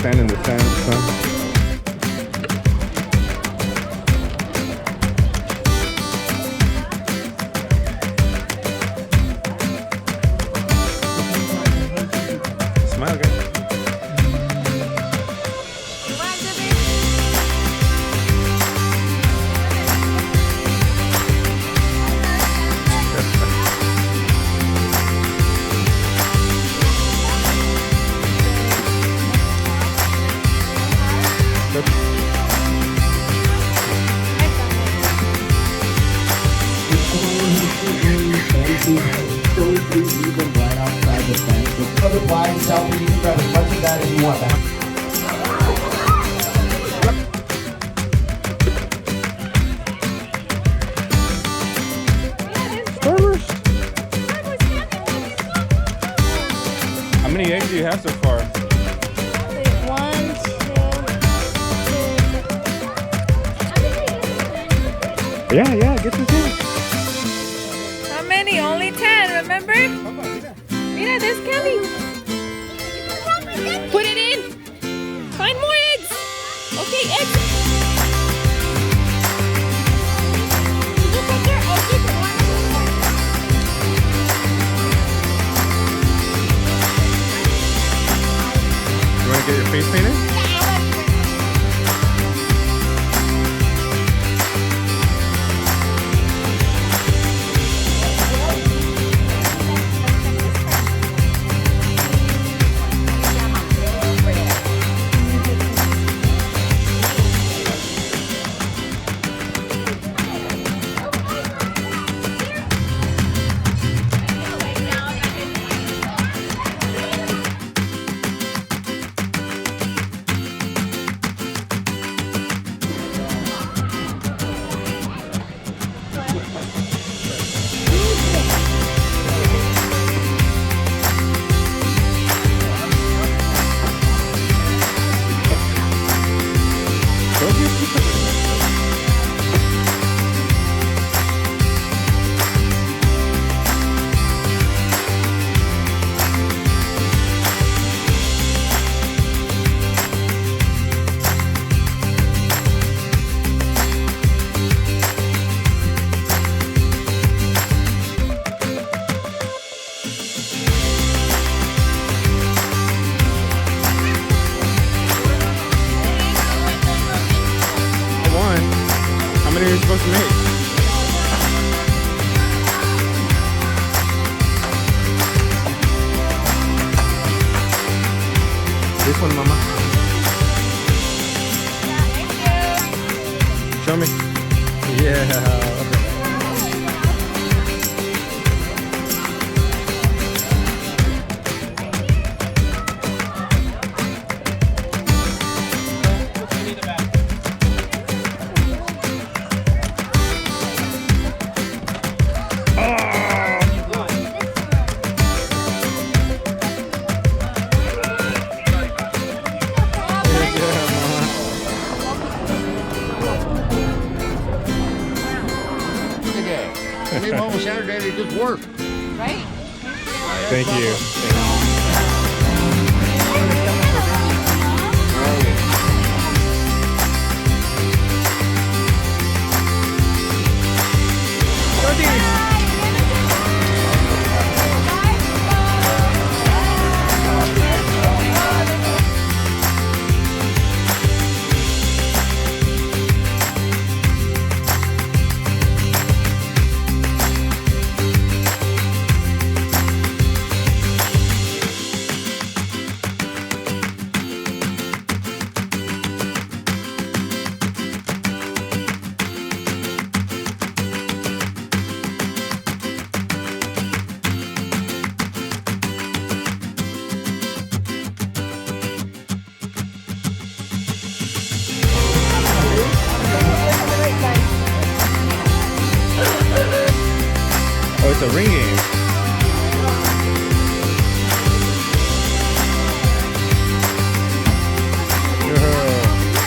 stand in the sun. Smile, guys. Otherwise, selfie, you can grab as much of that as you want. How many eggs do you have so far? 1, 2, 3. Yeah, get this in. How many? Only 10, remember? Mira, there's Kelly. Put it in. Find more eggs. Okay, eggs. You want to get your face painted? How many are you supposed to make? This one, Mama. Show me. Yeah. Maybe on Saturday they just work. Right? Thank you. Oh, it's a ring game.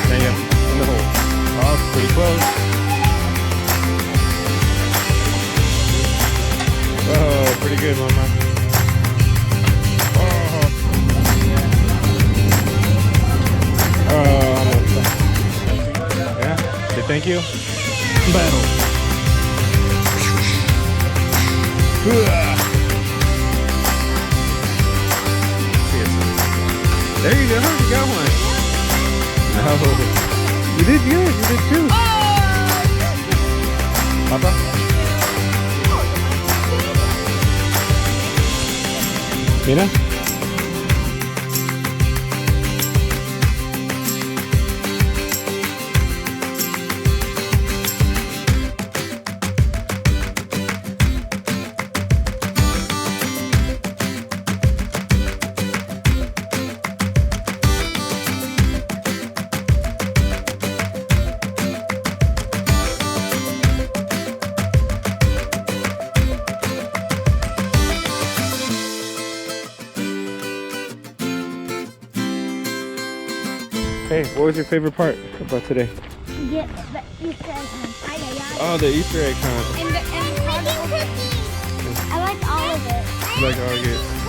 There you go. In the hole. Oh, pretty close. Oh, pretty good, Mama. Oh. thank you. Battle. There you go. You got one. No. You did good. You did two. Papa? Mira? Hey, what was your favorite part about today? Get the Easter egg hunt. Oh, the Easter egg hunt. And the cookies. I liked all of it. You like all of it?